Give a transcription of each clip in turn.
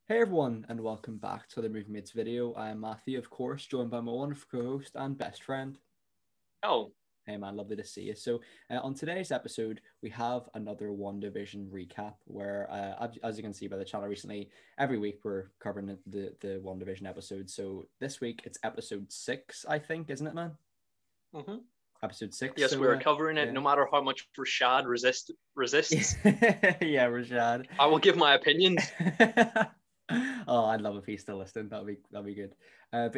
Hey everyone, and welcome back to the Movie Mates video. I'm Matthew, of course, joined by my wonderful co-host and best friend. Oh, Hey man, lovely to see you. On today's episode, we have another Wandavision recap where, as you can see by the channel recently, every week we're covering the Wandavision episode. So this week it's episode 6, I think, isn't it, man? hmm Episode 6. yes, we are covering it. Yeah. No matter how much Rashad resists, Yeah, Rashad. I will give my opinions. Oh, I'd love if he's still listening. That'd be good. But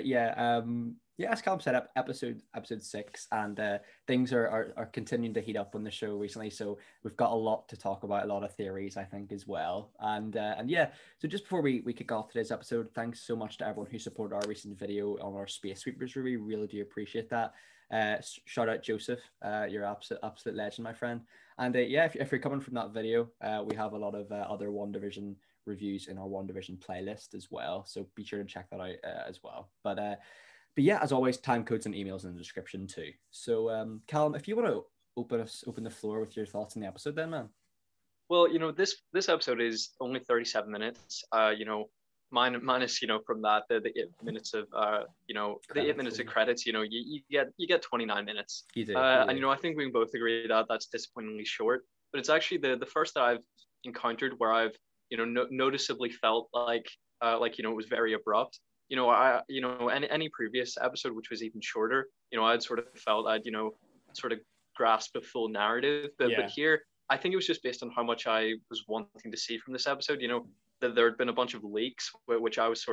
as Callum said, episode 6, and things are continuing to heat up on the show recently. So we've got a lot to talk about, a lot of theories, I think, as well. And yeah, so just before we kick off today's episode, thanks so much to everyone who supported our recent video on our Space Sweepers review. Really do appreciate that. Shout out Joseph, you're absolute legend, my friend. And if you're coming from that video, we have a lot of other WandaVision reviews in our Wandavision playlist as well. So be sure to check that out as well. But yeah, as always, time codes and emails in the description too. So Callum, if you want to open the floor with your thoughts on the episode, then man. Well, this episode is only 37 minutes. Minus from that the 8 minutes of the 8 minutes of credits. You get 29 minutes. You do. And I think we can both agree that that's disappointingly short. But it's actually the first that I've encountered where I've noticeably felt it was very abrupt. Any previous episode which was even shorter, I'd sort of felt I'd sort of grasped a full narrative, but here I think it was just based on how much I was wanting to see from this episode. That there had been a bunch of leaks, which I was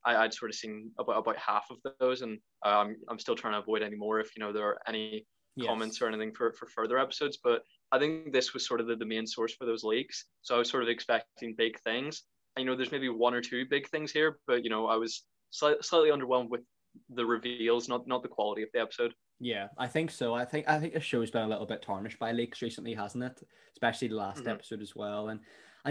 I'd sort of seen about half of those, and I'm still trying to avoid any more if there are any comments or anything for further episodes. But I think this was sort of the main source for those leaks, so I was sort of expecting big things. There's maybe one or two big things here, but I was slightly underwhelmed with the reveals, not the quality of the episode. Yeah, I think so. I think the show's been a little bit tarnished by leaks recently, hasn't it? Especially the last episode as well. And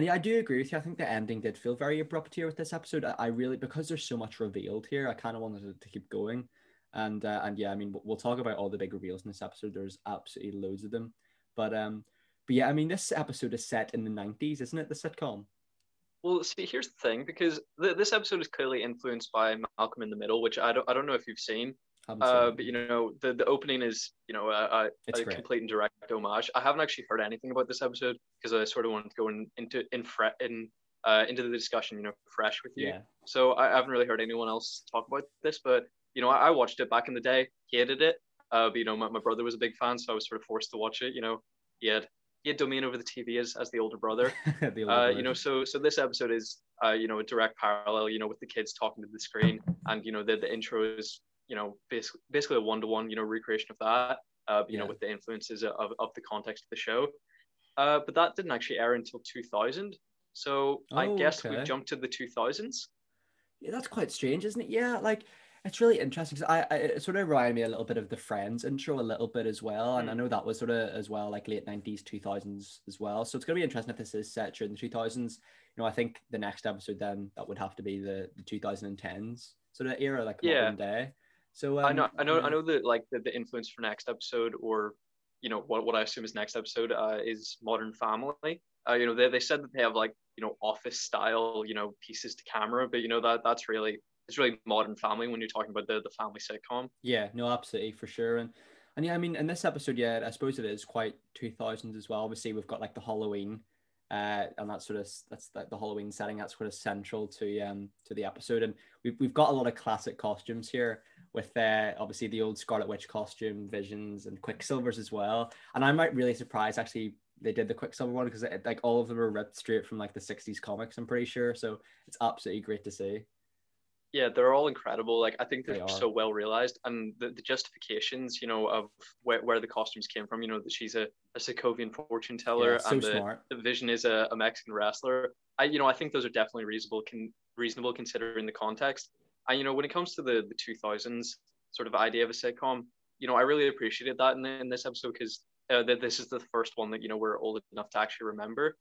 yeah, I do agree with you. I think the ending did feel very abrupt here with this episode. I really, because there's so much revealed here, I kind of wanted it to keep going. And yeah, I mean, we'll talk about all the big reveals in this episode. There's absolutely loads of them. But yeah, I mean, this episode is set in the 90s, isn't it? The sitcom. Well, see, here's the thing, because this episode is clearly influenced by Malcolm in the Middle, which I don't know if you've seen. Haven't seen it. But the opening is It's a great. complete and direct homage. I haven't actually heard anything about this episode because I sort of wanted to go into the discussion fresh with you. Yeah. So I haven't really heard anyone else talk about this, but I watched it back in the day, hated it. But my brother was a big fan, so I was sort of forced to watch it. He had he had domain over the TV as the older brother. The older brother. So this episode is a direct parallel, with the kids talking to the screen, and the intro is basically a one-to-one recreation of that. With the influences of the context of the show. But that didn't actually air until 2000. So I guess we've jumped to the 2000s. Yeah, that's quite strange, isn't it? Yeah, like it's really interesting because it sort of reminded me a little bit of the Friends intro a little bit as well, and I know that was sort of as well like late 90s, 2000s as well. So it's gonna be interesting if this is set during the 2000s. I think the next episode then that would have to be the 2010s sort of era, like modern day. So I know that like the influence for next episode, or what I assume is next episode, is Modern Family. They said that they have like office style pieces to camera, but that's really, it's really Modern Family when you're talking about the family sitcom. Yeah, no, absolutely, for sure. And yeah, I mean, in this episode, yeah, I suppose it is quite 2000s as well. Obviously, we've got like the Halloween, and that's like the Halloween setting. That's sort of central to the episode, and we've got a lot of classic costumes here with obviously the old Scarlet Witch costume, Visions, and Quicksilvers as well. And I'm like really surprised actually they did the Quicksilver one because like all of them are ripped straight from like the 60s comics, I'm pretty sure. So it's absolutely great to see. Yeah, they're all incredible. Like, I think They they're are. so well realized, and the justifications, of where the costumes came from. That she's a Sokovian fortune teller, Yeah, so and the smart. Vision is a Mexican wrestler. I think those are definitely reasonable considering the context. And when it comes to the 2000s sort of idea of a sitcom, I really appreciated that in this episode because that this is the first one that we're old enough to actually remember.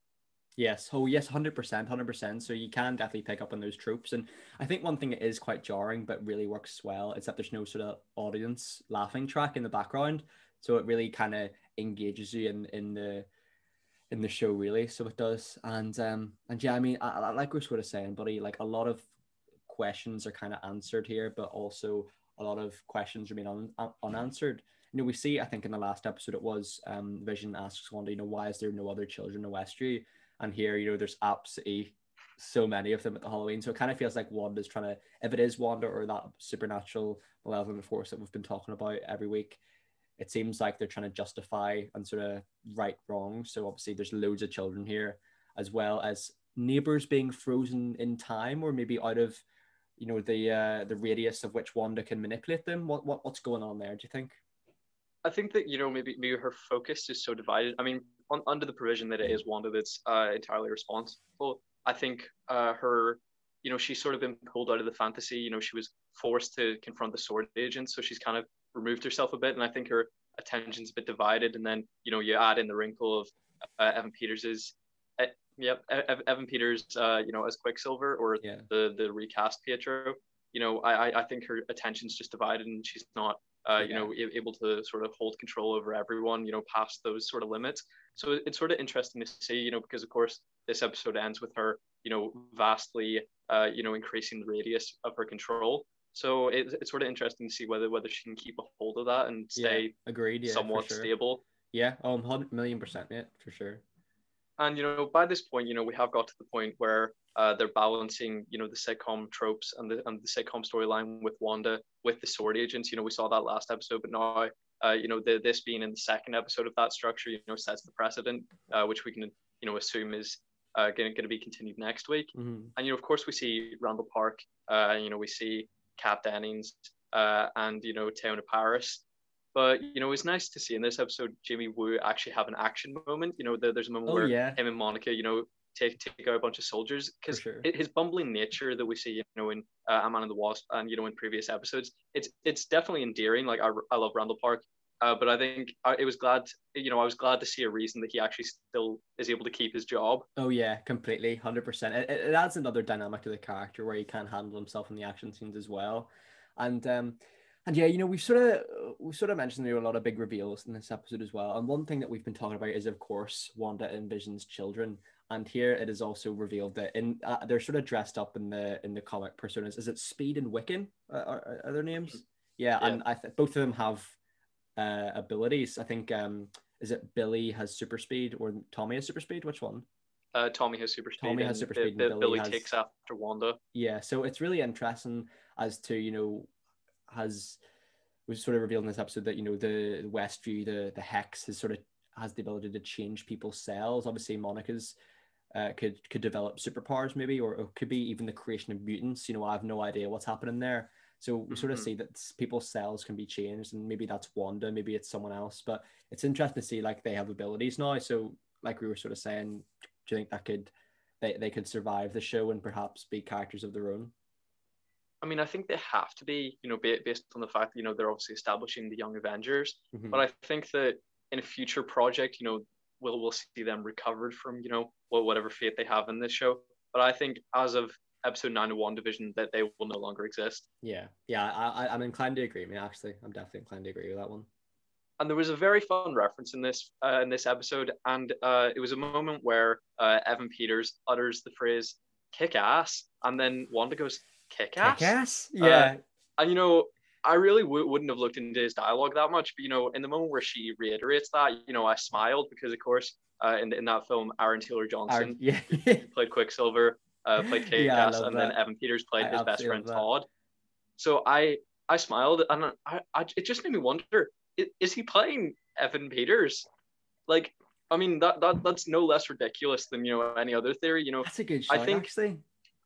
Yes. Oh, yes, 100%, 100%. So you can definitely pick up on those tropes. And I think one thing that is quite jarring, but really works well, is that there's no sort of audience laughing track in the background. So it really kind of engages you in in the show, really. So it does. And yeah, I mean, I like we're sort of saying, buddy, like a lot of questions are kind of answered here, but also a lot of questions remain unanswered. We see, I think in the last episode, it was Vision asks Wanda, why is there no other children in Westview? And here, there's absolutely so many of them at the Halloween. So it kind of feels like Wanda's trying to, if it is Wanda or that supernatural malevolent force that we've been talking about every week, it seems like they're trying to justify and sort of right wrongs. So obviously there's loads of children here, as well as neighbors being frozen in time, or maybe out of, the radius of which Wanda can manipulate them. What's going on there, do you think? I think that maybe her focus is so divided. I mean, under the provision that it is Wanda that's entirely responsible, I think her, she's sort of been pulled out of the fantasy. She was forced to confront the sword agent, so she's kind of removed herself a bit, and I think her attention's a bit divided. And then you add in the wrinkle of Evan Peters's, Evan Peters, as Quicksilver, or the recast Pietro. I think her attention's just divided, and she's not able to sort of hold control over everyone, past those sort of limits. So it's sort of interesting to see, because of course this episode ends with her, vastly, increasing the radius of her control. So it's sort of interesting to see whether she can keep a hold of that and stay somewhat stable. Yeah, 100,000,000%, yeah, for sure. And by this point, we have got to the point where they're balancing, the sitcom tropes and the sitcom storyline with Wanda, with the sword agents. We saw that last episode, but now, this being in the second episode of that structure, sets the precedent, which we can, assume is going to be continued next week. Mm-hmm. And of course, we see Randall Park, we see Kat Dennings, and Teyonah Parris. But it's nice to see in this episode Jimmy Woo actually have an action moment. There's a moment where him and Monica, take out a bunch of soldiers, because his bumbling nature that we see, in Ant-Man and the Wasp, and in previous episodes, it's definitely endearing. Like I love Randall Park, but I think I was glad to see a reason that he actually still is able to keep his job. Oh yeah, completely, 100%. It adds another dynamic to the character where he can handle himself in the action scenes as well, and yeah, we've sort of mentioned there are a lot of big reveals in this episode as well. And one thing that we've been talking about is, of course, Wanda and Vision's children. And here it is also revealed that they're sort of dressed up in the comic personas. Is it Speed and Wiccan? Are their names? Yeah, and both of them have abilities. I think is it Billy has super speed or Tommy has super speed? Which one? Tommy has super speed. Tommy has super speed. And Billy takes after Wanda. Yeah, so it's really interesting as to was sort of revealed in this episode that the Westview, the Hex has the ability to change people's cells. Obviously, Monica's could develop superpowers maybe, or it could be even the creation of mutants. I have no idea what's happening there. So we sort of see that people's cells can be changed, and maybe that's Wanda, maybe it's someone else. But it's interesting to see like they have abilities now. So like we were sort of saying, do you think that they could survive the show and perhaps be characters of their own? I mean, I think they have to be, based on the fact that, they're obviously establishing the Young Avengers. Mm-hmm. But I think that in a future project, we'll see them recovered from, whatever fate they have in this show. But I think as of episode 9 of Wandavision, that they will no longer exist. Yeah, I'm inclined to agree. I mean, actually, I'm definitely inclined to agree with that one. And there was a very fun reference in this episode, and it was a moment where Evan Peters utters the phrase "kick ass," and then Wanda goes, "Kick ass?" Kick ass? Yeah. And I really wouldn't have looked into his dialogue that much, but in the moment where she reiterates that, I smiled because, of course, in that film, Aaron Taylor Johnson played Quicksilver, played Kick ass, and then Evan Peters played his best friend Todd. So I smiled, and it just made me wonder: is he playing Evan Peters? Like, I mean, that's no less ridiculous than any other theory. That's a good shout, I think, actually.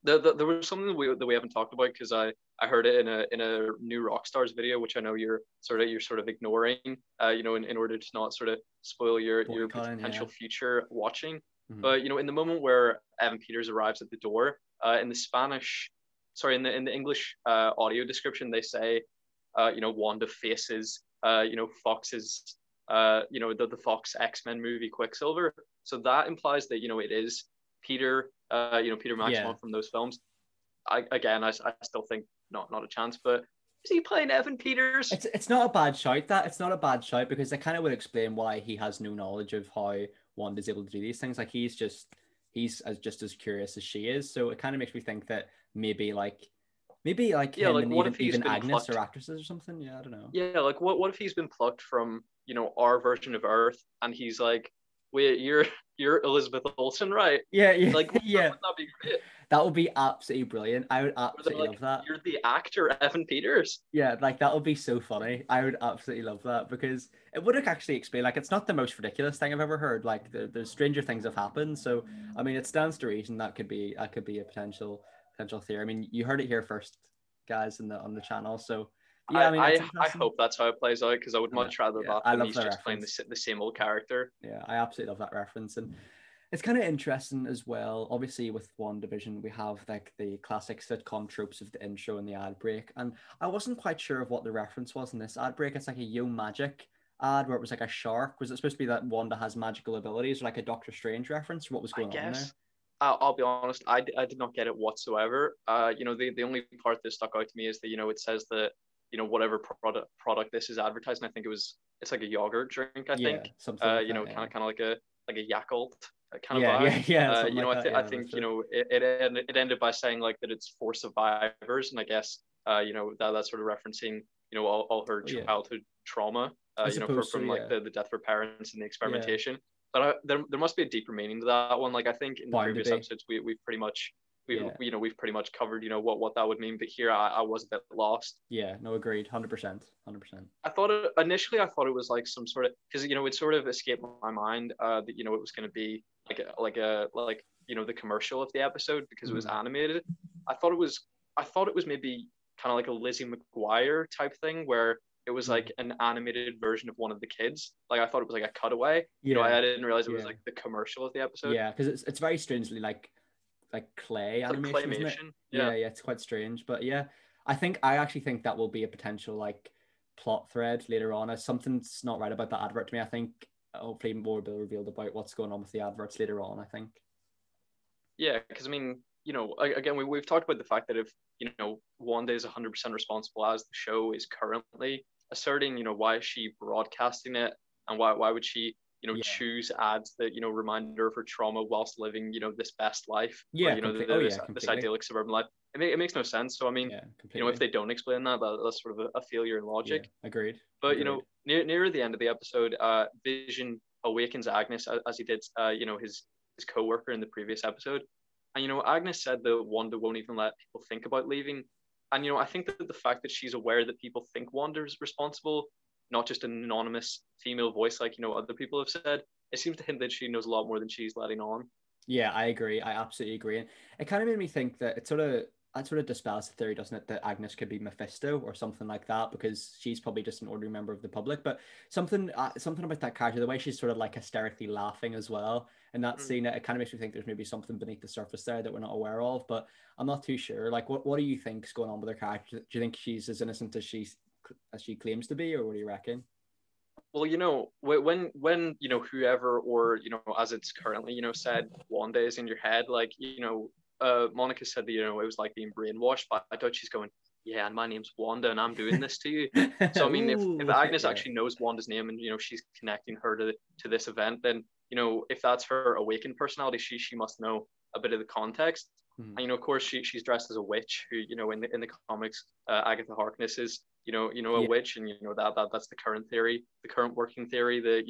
There was something that we haven't talked about, because I heard it in a new Rockstars video, which I know you're sort of ignoring, in order to not sort of spoil your potential future watching. Mm-hmm. But in the moment where Evan Peters arrives at the door, in the English audio description, they say, Wanda faces Fox's the Fox X-Men movie Quicksilver. So that implies that it is Peter Maximoff from those films. I still think not a chance, but is he playing Evan Peters? It's not a bad shout. It's not a bad shout, because that kind of would explain why he has no knowledge of how Wanda's able to do these things. Like he's just as curious as she is. So it kind of makes me think that maybe like Yeah, him like and what if he's even been Agnes plucked? or actresses or something. Yeah, I don't know. Yeah, like what if he's been plucked from, our version of Earth, and he's like, wait, you're Elizabeth Olsen, right? Yeah, yeah, Like, yeah. wouldn't that be great? That would be absolutely brilliant. I would Or they're absolutely like, love that. you're the actor Evan Peters. Yeah, like that would be so funny. I would absolutely love that because it would actually explain. Like, it's not the most ridiculous thing I've ever heard. Like, there's stranger things have happened. So, I mean, it stands to reason that could be a potential theory. I mean, you heard it here first, guys, on the channel. So, yeah, I I mean, it's I, I interesting. hope that's how it plays out, because I would much rather Yeah, that I than love he's the just playing reference. the same old character. Yeah, I absolutely love that reference, and it's kind of interesting as well. Obviously, with WandaVision, we have like the classic sitcom tropes of the intro and the ad break, and I wasn't quite sure of what the reference was in this ad break. It's like a Yo Magic ad where it was like a shark. Was it supposed to be that Wanda has magical abilities, or like a Doctor Strange reference? What was I going on there? guess. I'll be honest, I did not get it whatsoever. The only part that stuck out to me is that, it says that, whatever product this is advertising. I think it's like a yogurt drink, I Yeah, think. something like that. Kind Yeah, of like a Yakult kind of yeah, vibe. yeah, yeah, something like that. I Yeah, think, that's it. it ended by saying like that it's for survivors, and I guess, that's sort of referencing, all her Oh, yeah, childhood trauma, I suppose so. from like Yeah, the death of her parents and the yeah, experimentation. But there must be a deeper meaning to that one. Like, I think in the bound to previous be. episodes we've pretty much Yeah. we've pretty much covered, what that would mean. But here I was a bit lost. Yeah, no, agreed, 100%, 100%. Initially I thought it was like some sort of, because it sort of escaped my mind, that, it was going to be like the commercial of the episode, because it was Mhm. animated. I thought it was maybe kind of like a Lizzie McGuire type thing, where it was Mhm. like an animated version of one of the kids. Like, I thought it was like a cutaway. Yeah, I didn't realize it was yeah, like the commercial of the episode. yeah, because it's very strangely like clay It's like animation, isn't it? claymation. Yeah. Yeah, yeah, it's quite strange, but yeah, I actually think that will be a potential like plot thread later on. As something's not right about that advert to me. I think hopefully more will be revealed about what's going on with the adverts later on. I think. Yeah, because I mean, again, we've talked about the fact that if, Wanda is 100% responsible, as the show is currently asserting, why is she broadcasting it, and why would she, Yeah, choose ads that, remind her of her trauma whilst living, this best life, or, yeah, complete. Oh yeah, this completely. idyllic suburban life. It makes no sense. So I mean, Yeah, if completely. they don't explain that, that's sort of a failure in Yeah, logic. agreed, But, agreed. near the end of the episode, Vision awakens Agnes, as he did, his co-worker in the previous episode. And, Agnes said that Wanda won't even let people think about leaving. And, I think that the fact that she's aware that people think Wanda is responsible, not just an anonymous female voice like, other people have said, it seems to him that she knows a lot more than she's letting on. Yeah, I agree. I absolutely agree. And it kind of made me think that it sort of dispels the theory, doesn't it, that Agnes could be Mephisto or something like that, because she's probably just an ordinary member of the public. But something about that character, the way she's sort of like hysterically laughing as well in that Mm. scene, it kind of makes me think there's maybe something beneath the surface there that we're not aware of. But I'm not too sure. Like, what do you think's going on with her character? Do you think she's as innocent as she claims to be, or what do you reckon? Well, when whoever, or, as it's currently, said, Wanda is in your head, like, Monica said that, it was like being brainwashed, but I thought she's going, yeah, and my name's Wanda, and I'm doing this to you. So I mean, if Ooh, Agnes yeah, actually knows Wanda's name, and, she's connecting her to this event, then, if that's her awakened personality, she must know a bit of the context. Mhm. And, of course, she's dressed as a witch, who, in the comics, Agatha Harkness is, a Yeah, witch, and, that's the current theory, the current working theory that,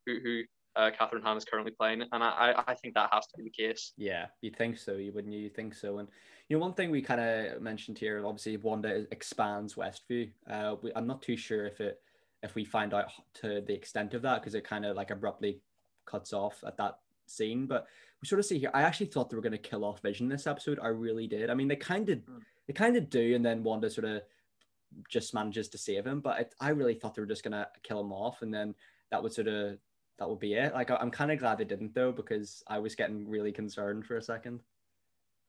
who Catherine Hahn is currently playing, and I think that has to be the case. yeah, you'd think so. You wouldn't you think so? And one thing we kind of mentioned here, obviously, Wanda expands Westview. I'm not too sure if we find out to the extent of that, because it kind of like abruptly cuts off at that scene. But we sort of see here. I actually thought they were going to kill off Vision this episode. I really did. I mean, they kind of do, and then Wanda sort of just manages to save him. But I really thought they were just gonna kill him off, and then that would sort of that would be it. Like, I'm kind of glad they didn't, though, because I was getting really concerned for a second.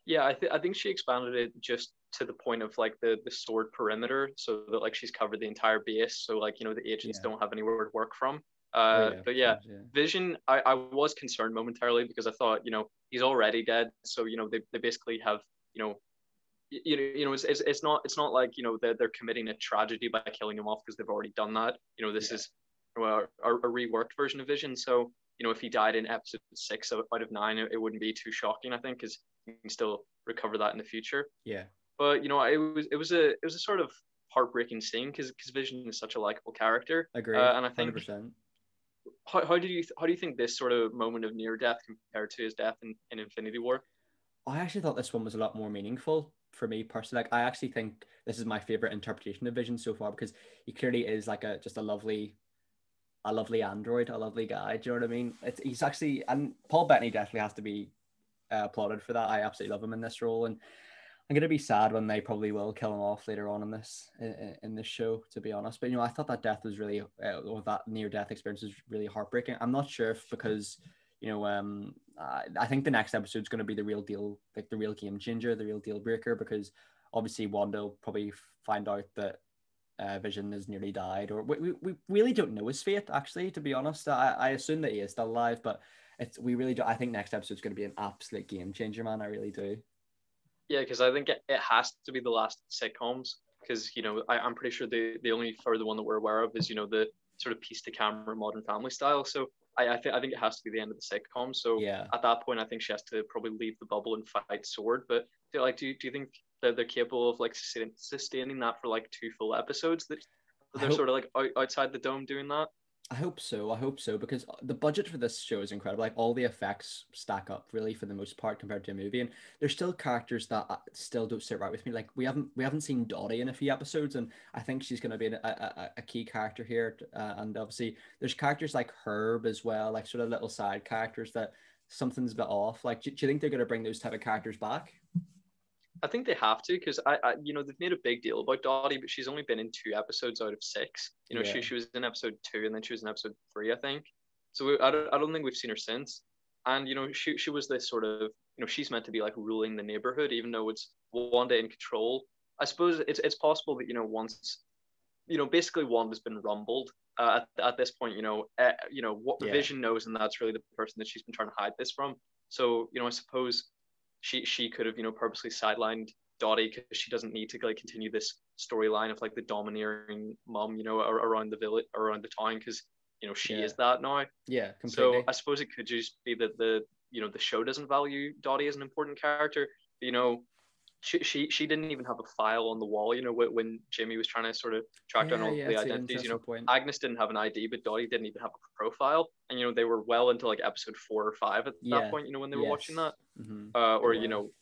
Yeah, I think she expanded it just to the point of like the sword perimeter, so that like she's covered the entire base, so like, the agents Yeah. don't have anywhere to work from. Oh yeah, But of yeah, course, yeah. Vision, I was concerned momentarily, because I thought, he's already dead, so, they basically have, you know it's not like, they're committing a tragedy by killing him off, because they've already done that. This Yeah. is a reworked version of Vision. So if he died in episode 6 out of 9, it wouldn't be too shocking, I think, because you can still recover that in the future. Yeah. But it was a sort of heartbreaking scene because Vision is such a likable character. Agreed. And I think 100%. how do you think this sort of moment of near death compared to his death in Infinity War? I actually thought this one was a lot more meaningful for me personally. Like, I actually think this is my favorite interpretation of Vision so far, because he clearly is like just a lovely android, a lovely guy. Do you know what I mean? He's actually, and Paul Bettany definitely has to be applauded for that. I absolutely love him in this role, and I'm gonna be sad when they probably will kill him off later on in this show, to be honest. But I thought that death was really, or that near death experience was really heartbreaking. I'm not sure if because I think the next episode is going to be the real deal, like the real game changer, the real deal breaker, because obviously Wanda will probably find out that Vision has nearly died, or we really don't know his fate, actually, to be honest. I assume that he is still alive, but we really do. I think next episode is going to be an absolute game changer, man. I really do. Yeah, because I think it has to be the last sitcoms, because I'm pretty sure the only further one that we're aware of is the sort of piece to camera Modern Family style. So I think it has to be the end of the sitcom. So Yeah. at that point, I think she has to probably leave the bubble and fight Sword. But do you think that they're capable of like sustaining that for like 2 full episodes? That they're sort of like outside the dome doing that? I hope so, because the budget for this show is incredible. Like, all the effects stack up really for the most part compared to a movie, and there's still characters that still don't sit right with me. Like, we haven't seen Dottie in a few episodes, and I think she's going to be a key character here. And obviously, there's characters like Herb as well, like sort of little side characters that something's a bit off. Like, do you think they're going to bring those type of characters back? I think they have to, because they've made a big deal about Dottie, but she's only been in 2 episodes out of 6. Yeah. She was in episode 2, and then she was in episode 3, I think. So I don't think we've seen her since. And she was this sort of, she's meant to be like ruling the neighborhood, even though it's Wanda in control. I suppose it's possible that once basically Wanda's been rumbled at this point. What Yeah. Vision knows, and that's really the person that she's been trying to hide this from. So I suppose she could have purposely sidelined Dottie, because she doesn't need to like continue this storyline of like the domineering mom around the village, around the town, because she is that now. Yeah, completely. So I suppose it could just be that the show doesn't value Dottie as an important character. She didn't even have a file on the wall, when Jimmy was trying to sort of track down all the identities. Agnes didn't have an ID, but Dottie didn't even have a profile. And they were well into like episode 4 or 5 at that point, when they were watching that.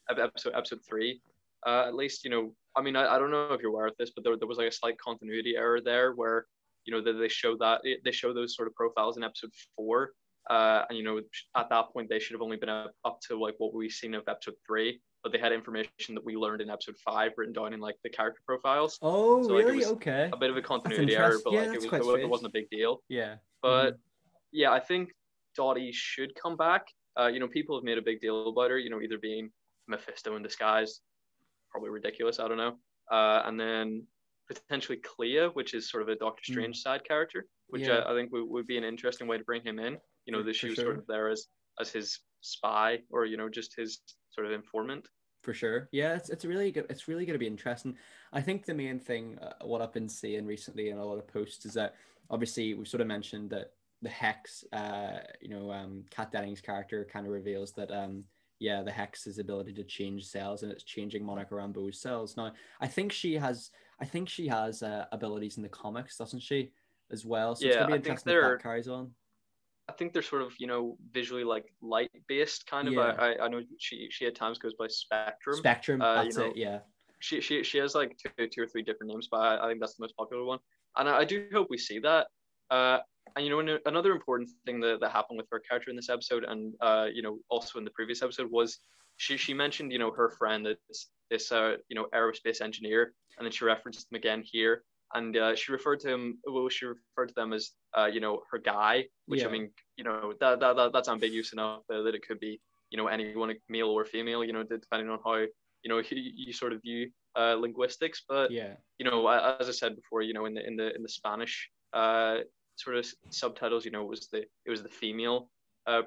Episode 3, at least. I mean, I don't know if you're aware of this, but there was like a slight continuity error there where they show those sort of profiles in episode 4. And at that point they should have only been up to like what we've seen of episode 3, but they had information that we learned in episode 5 written down in like the character profiles. Oh, so, like, really? Okay. A bit of a continuity error, but like it wasn't a big deal. Yeah. But yeah, I think Dottie should come back. People have made a big deal about her. Either being Mephisto in disguise, probably ridiculous. I don't know. And then potentially Clea, which is sort of a Doctor Strange side character, which I think would be an interesting way to bring him in. That she was sort of there as his spy, or just his sort of informant. For sure. Yeah, it's really good. It's really going to be interesting. I think the main thing, what I've been seeing recently in a lot of posts, is that obviously we've sort of mentioned that the Hex, Kat Dennings' character kind of reveals that the Hex's ability to change cells, and it's changing Monica Rambeau's cells. Now, I think she has abilities in the comics, doesn't she, as well? So it's going to be interesting if that carries on. I think they're sort of, visually like light based kind of. I know she at times goes by Spectrum. That's it. Yeah. She has like two or 3 different names, but I think that's the most popular one. And I do hope we see that. And another important thing that happened with her character in this episode, and also in the previous episode, was she mentioned her friend, this aerospace engineer, and then she referenced him again here. And she referred to them as her guy, which I mean, that's ambiguous enough that it could be anyone, male or female, depending on how you sort of view linguistics. But as I said before, in the Spanish sort of subtitles, it was the female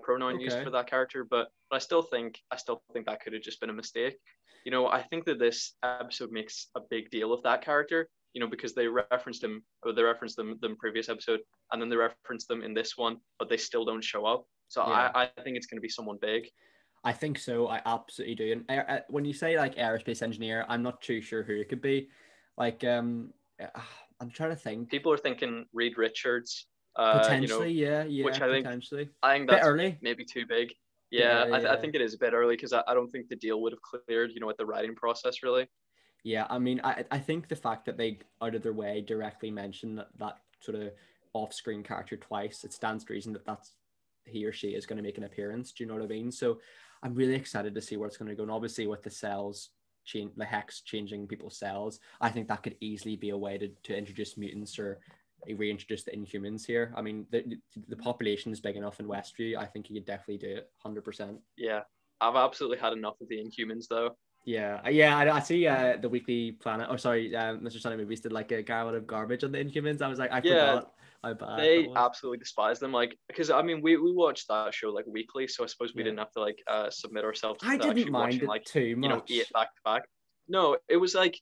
pronoun used for that character. But I still think that could have just been a mistake. I think that this episode makes a big deal of that character. Because they referenced them in previous episode, and then they referenced them in this one, but they still don't show up. So Yeah. I think it's going to be someone big. I think so. I absolutely do. And when you say like aerospace engineer, I'm not too sure who it could be. Like, I'm trying to think. People are thinking Reed Richards, you know, Potentially, yeah, which yeah, potentially. I think Bit that's early. maybe too big. Bit Yeah, early, I yeah. think it is a bit early because I don't think the deal would have cleared, you know, at the writing process really. Yeah, I mean, I think the fact that they out of their way directly mention that sort of off-screen character twice, it stands to reason that that's he or she is going to make an appearance. Do you know what I mean? So I'm really excited to see where it's going to go. And obviously, with the cells change, the hex changing people's cells, I think that could easily be a way to introduce mutants or reintroduce the Inhumans here. I mean, the population is big enough in Westview. I think you could definitely do it, 100%. Yeah, I've absolutely had enough of the Inhumans though. Yeah, yeah, I see the Weekly Planet. Oh, sorry, Mr. Sunny Movies did like a gallon of garbage on the Inhumans. I was like, I Yeah, forgot how bad that they was. absolutely despise them. Like, because I mean, we watched that show like weekly, so I suppose we Yeah, didn't have to like submit ourselves I to didn't actually mind watching it like, too you know, eight much. back to back. No, it was like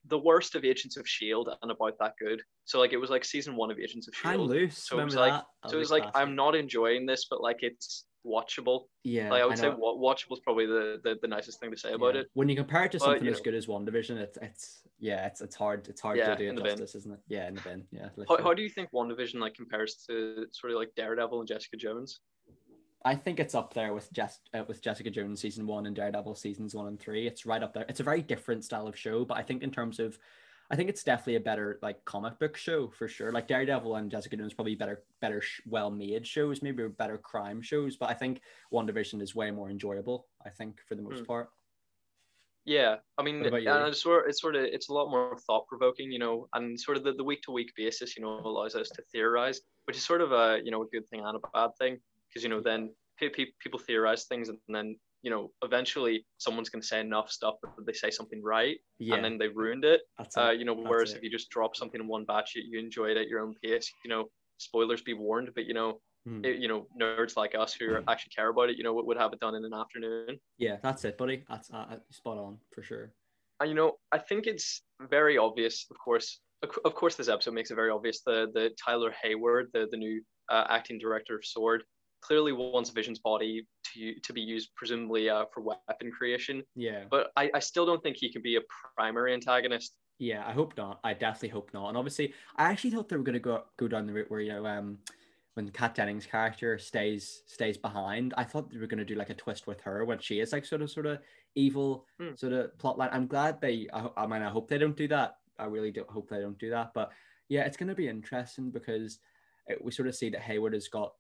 the worst of Agents of Shield and about that good. So like it was like season one of Agents of Hang Shield. loose, So it was remember like that? That so was it a was like I'm classic. not enjoying this, but like it's watchable. Yeah, Like I I would say know. watchable is probably the nicest thing to say about Yeah, it. when you compare it to But something you as know, good as WandaVision, it's yeah, it's hard to yeah, do in it the bin. justice, isn't it? Yeah, in the bin. Yeah, How literally. do you think WandaVision like compares to sort of like Daredevil and Jessica Jones? I think it's up there with with Jessica Jones season 1 and Daredevil seasons 1 and 3. It's right up there. It's a very different style of show, but I think in terms of, I think it's definitely a better like comic book show for sure. Like Daredevil and Jessica Jones probably better well made shows, maybe better crime shows. But I think WandaVision is way more enjoyable. I think for the most Hmm. part. Yeah, I mean, What about you? and it's a lot more thought provoking, you know, and sort of the week to week basis, you know, allows us to theorize, which is sort of a you know a good thing and a bad thing because you know Yeah, then people theorize things and then you know eventually someone's going to say enough stuff that they say something right and yeah, then they ruined it. that's it. You know, That's whereas if it. you just drop something in one batch, you enjoy it at your own pace. You know, spoilers be warned, but you know, Hmm. you know, nerds like us who actually care about it, you know, would have it done in an afternoon. Yeah, that's it, buddy. That's spot on for sure. And you know, I think it's very obvious, of course, this episode makes it very obvious. The Tyler Hayward, the new acting director of Sword, clearly wants Vision's body to be used presumably for weapon creation. Yeah. But I still don't think he can be a primary antagonist. Yeah, I hope not. I definitely hope not. And obviously, I actually thought they were going to go down the route where when Kat Dennings' character stays behind, I thought they were going to do like a twist with her when she is like sort of evil Hmm. sort of plotline. I'm glad I mean, I hope they don't do that. I really do hope they don't do that. But yeah, it's going to be interesting because we sort of see that Hayward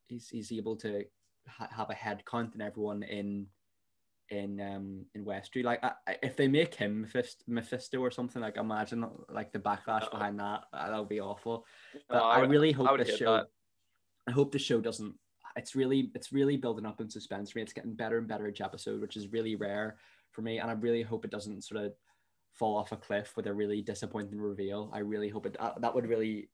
he's able to have a head count in everyone in Westview. Like if they make him Mephisto or something, like imagine like the backlash No, behind that. That would be awful. no, But I really I hope would this hate show. that. I hope the show doesn't. It's really building up in suspense for me. It's getting better and better each episode, which is really rare for me. And I really hope it doesn't sort of fall off a cliff with a really disappointing reveal. I really hope it that would really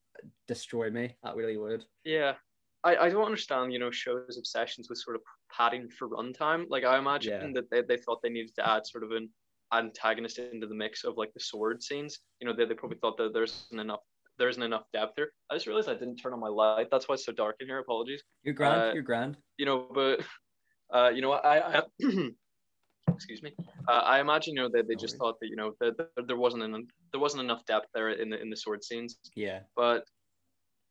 destroy me. That really would. Yeah, I don't understand, you know, shows' obsessions with sort of padding for runtime. Like, I imagine Yeah. that they thought they needed to add sort of an antagonist into the mix of like the sword scenes. You know, they probably thought that there isn't enough depth here. I just realized I didn't turn on my light. That's why it's so dark in here. Apologies. You're grand. Uh, You're grand. you know, but you know, I excuse me. I imagine you know they No just worries. thought that you know that there wasn't enough depth there in the sword scenes, Yeah. but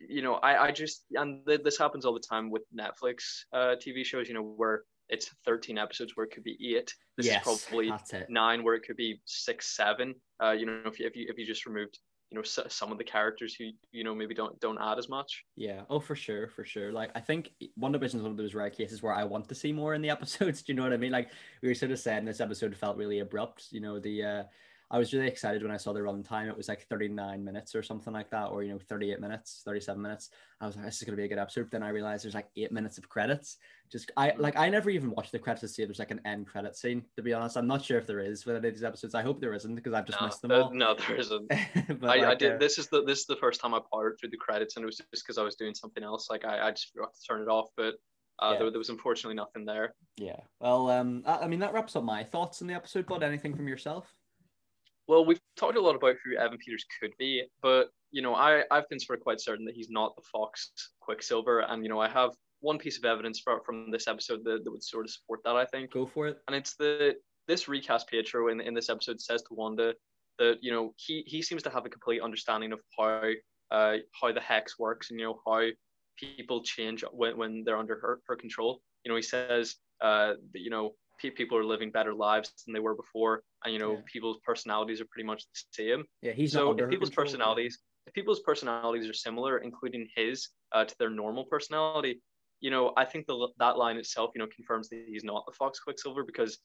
you know, I just and this happens all the time with Netflix TV shows. You know, where it's 13 episodes where it could be 8. This is Yes. probably That's it. 9 where it could be 6, 7. You know, if you just removed you know some of the characters who you know maybe don't add as much. Yeah. Oh, for sure, for sure. Like I think WandaVision is one of those rare cases where I want to see more in the episodes. Do you know what I mean? Like we were sort of saying, this episode felt really abrupt. You know, I was really excited when I saw the runtime. It was like 39 minutes or something like that, or 38 minutes, 37 minutes. I was like, this is gonna be a good episode. Then I realized there's like 8 minutes of credits. I never even watched the credits to see if there's like an end credit scene. To be honest, I'm not sure if there is for any of these episodes. I hope there isn't because I've just No, missed them all. no, there isn't. But I like, did. This is the first time I powered through the credits, and it was just because I was doing something else. Like I just forgot to turn it off, but yeah. there was unfortunately nothing there. Yeah. Well, I mean, that wraps up my thoughts on the episode, but anything from yourself? Well, we've talked a lot about who Evan Peters could be, but you know, I've been sort of quite certain that he's not the Fox Quicksilver, and you know, I have one piece of evidence from this episode that would sort of support that, I think. Go for it. And it's this recast Pietro in this episode says to Wanda that, you know, he seems to have a complete understanding of how the hex works, and, you know, how people change when they're under her control. You know, he says that, you know, people are living better lives than they were before, and, you know, people's personalities are pretty much the same. Yeah, he's so not under if people's control, personalities if people's personalities are similar, including his, to their normal personality, you know, I think that line itself, you know, confirms that he's not the Fox Quicksilver, because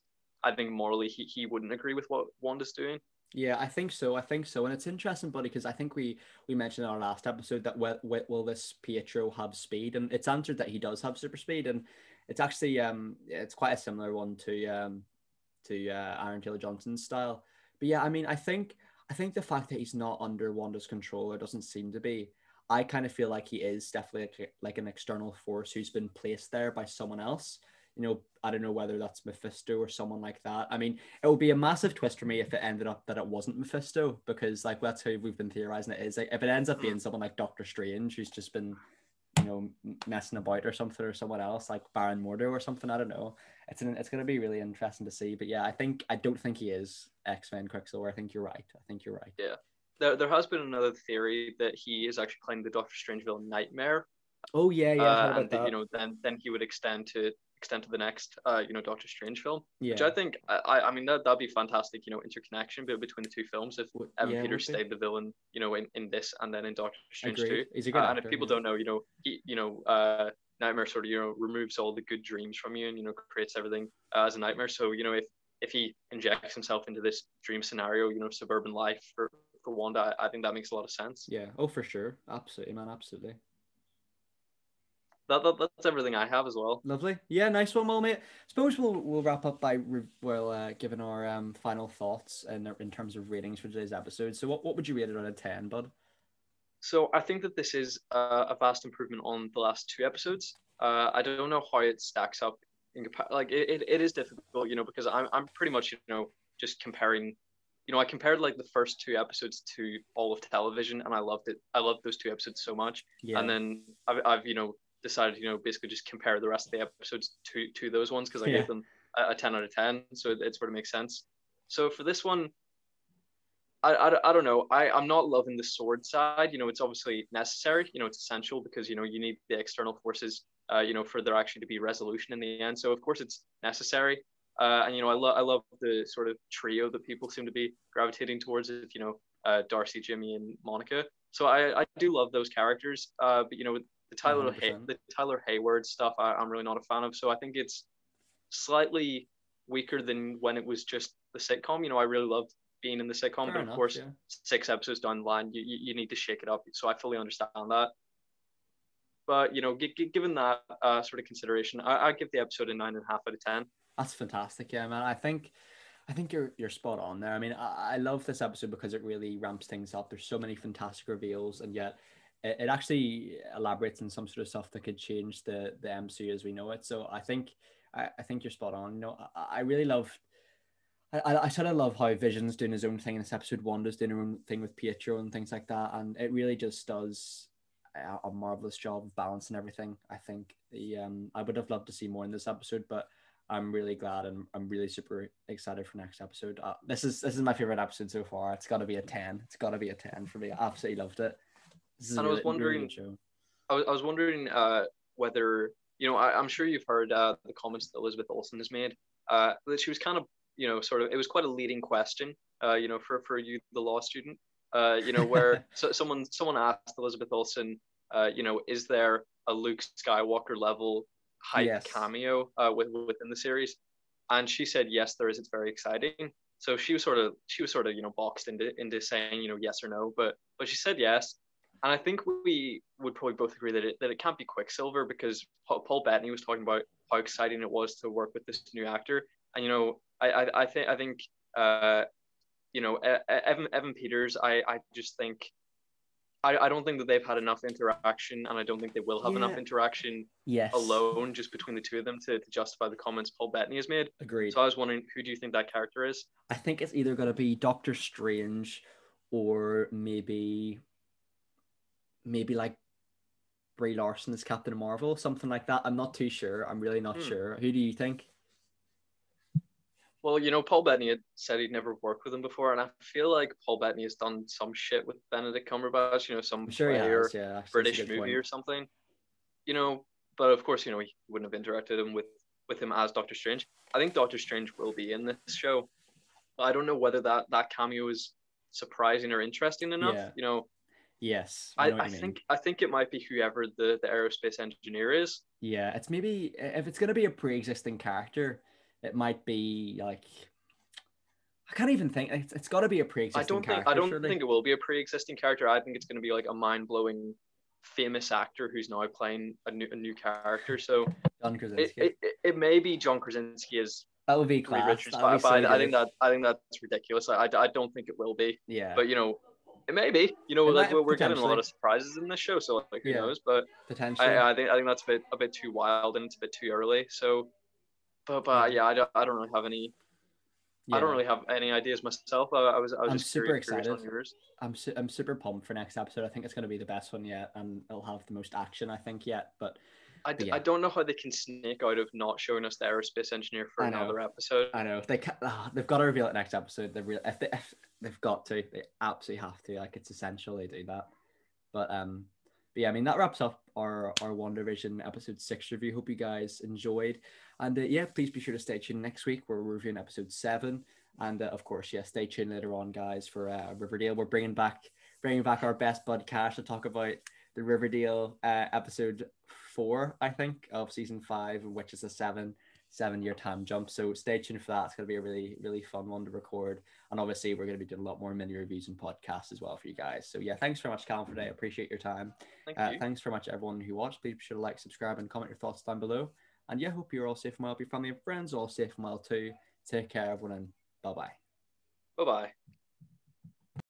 I think morally he wouldn't agree with what Wanda's doing. Yeah, I think so. And it's interesting, buddy, because I think we mentioned in our last episode that will this Pietro have speed, and it's answered that he does have super speed, and it's actually it's quite a similar one to Aaron Taylor Johnson's style. But yeah, I mean, I think the fact that he's not under Wanda's control, or doesn't seem to be, I kind of feel like he is definitely like an external force who's been placed there by someone else. You know, I don't know whether that's Mephisto or someone like that. I mean, it would be a massive twist for me if it ended up that it wasn't Mephisto, because like that's who we've been theorizing it is. Like, if it ends up being someone like Doctor Strange, who's just been, you know, messing about or something, or someone else like Baron Mordo or something, I don't know. It's going to be really interesting to see. But yeah, I don't think he is X-Men Quicksilver. I think you're right. Yeah. There has been another theory that he is actually playing the Doctor Strange villain Nightmare. Oh yeah, I've heard about that. You know, then he would extend to the next you know, Doctor Strange film, which Yeah. I think I mean that'd be fantastic, you know, interconnection between the two films if Evan Peters stayed the villain, you know, in this and then in Doctor Strange Agreed. 2. He's a good actor, and if people don't know, you know, Nightmare sort of, you know, removes all the good dreams from you, and, you know, creates everything as a nightmare. So, you know, if he injects himself into this dream scenario, you know, suburban life for Wanda, I think that makes a lot of sense. Yeah. Oh, for sure. Absolutely, man. Absolutely. That's everything I have as well. Lovely. Yeah, nice one, well, mate. Suppose we'll wrap up by giving our final thoughts in terms of ratings for today's episode. So what would you rate it out of 10, bud? So I think that this is a vast improvement on the last two episodes. I don't know how it stacks up like it is difficult, you know, because I'm pretty much, you know, just comparing. You know, I compared like the first two episodes to all of television, and I loved it. I loved those two episodes so much. Yeah. And then I've you know, decided, you know, basically just compare the rest of the episodes to those ones, because I gave them a 10 out of 10, so it sort of makes sense. So for this one, I don't know. I'm not loving the sword side. You know, it's obviously necessary. You know, it's essential, because, you know, you need the external forces, you know, for there actually to be resolution in the end. So of course it's necessary. And, you know, I love the sort of trio that people seem to be gravitating towards it. You know, Darcy, Jimmy, and Monica. So I do love those characters. But, you know, the Tyler Hayward stuff, I'm really not a fan of. So I think it's slightly weaker than when it was just the sitcom. You know, I really loved being in the sitcom, but of course, 6 episodes down the line, you need to shake it up. So I fully understand that. But, you know, given that sort of consideration, I give the episode a 9.5 out of 10. That's fantastic, yeah, man. I think you're spot on there. I mean, I love this episode because it really ramps things up. There's so many fantastic reveals, and yet it actually elaborates on some sort of stuff that could change the MCU as we know it. So I think you're spot on. You know, I really love. I sort of love how Vision's doing his own thing in this episode. Wanda's doing her own thing with Pietro and things like that, and it really just does a marvelous job of balancing everything. I think I would have loved to see more in this episode, but I'm really glad, and I'm really super excited for next episode. This is my favorite episode so far. It's got to be a 10. It's got to be a 10 for me. I absolutely loved it. This is and really, I was wondering, really good show. I was wondering whether, you know, I'm sure you've heard the comments that Elizabeth Olsen has made. That she was kind of, you know, sort of, it was quite a leading question, you know, for you, the law student, you know, where someone asked Elizabeth Olsen, you know, is there a Luke Skywalker level hype cameo within the series? And she said, yes, there is. It's very exciting. So she was sort of, you know, boxed into saying, you know, yes or no, but she said yes. And I think we would probably both agree that it can't be Quicksilver, because Paul Bettany was talking about how exciting it was to work with this new actor. And, you know, I think you know, Evan Peters, I just think I don't think that they've had enough interaction, and I don't think they will have enough interaction alone just between the two of them to justify the comments Paul Bettany has made. Agreed. So I was wondering, who do you think that character is? I think it's either going to be Doctor Strange, or maybe like Brie Larson as Captain Marvel, something like that. I'm not too sure. I'm really not sure. Who do you think? Well, you know, Paul Bettany had said he'd never worked with him before, and I feel like Paul Bettany has done some shit with Benedict Cumberbatch, you know, some I'm sure he play or has. Yeah, actually, that's a British good movie point. or something, you know. But of course, you know, he wouldn't have interacted him with him as Doctor Strange. I think Doctor Strange will be in this show. But I don't know whether that cameo is surprising or interesting enough. Yeah. You know, Yes, I know what you mean. I think it might be whoever the aerospace engineer is. Yeah, it's maybe if it's gonna be a pre-existing character, it might be like I can't even think. It's got to be a pre-existing I character, don't surely. think it will be a pre-existing character. I think it's going to be like a mind-blowing, famous actor who's now playing a new character. So John Krasinski. it may be John Krasinski as That would be Reed class. Richards, That would be so I good. think that's ridiculous. I don't think it will be. Yeah, But you know, it may be. You know, it like might we're getting a lot potentially. of surprises in this show, so like who Yeah, knows? But potentially. I think that's a bit too wild and it's a bit too early. So, Yeah, but yeah, I don't really have any. I don't yeah. really have any ideas myself. I was I'm just super curious excited. on yours. I'm super pumped for next episode. I think it's going to be the best one yet, and it'll have the most action I think yet. But I yeah, don't know how they can snake out of not showing us the aerospace engineer for I know. another episode. I know they can't, they've got to reveal it next episode. If they've got to, they absolutely have to. Like it's essential they do that. But yeah, I mean that wraps up our WandaVision episode 6 review. Hope you guys enjoyed, and yeah, please be sure to stay tuned next week. We're reviewing episode 7, and of course, yeah, stay tuned later on, guys, for Riverdale. We're bringing back our best bud Cash to talk about the Riverdale episode 4, I think, of season 5, which is a 7-year time jump. So stay tuned for that. It's going to be a really, really fun one to record. And obviously, we're going to be doing a lot more mini reviews and podcasts as well for you guys. So yeah, thanks very much, Callum, for today. I appreciate your time. Thank you. Thanks very much, everyone who watched. Please be sure to like, subscribe, and comment your thoughts down below. And yeah, hope you're all safe and well. Your family and friends all safe and well too. Take care, everyone, and bye-bye. Bye bye.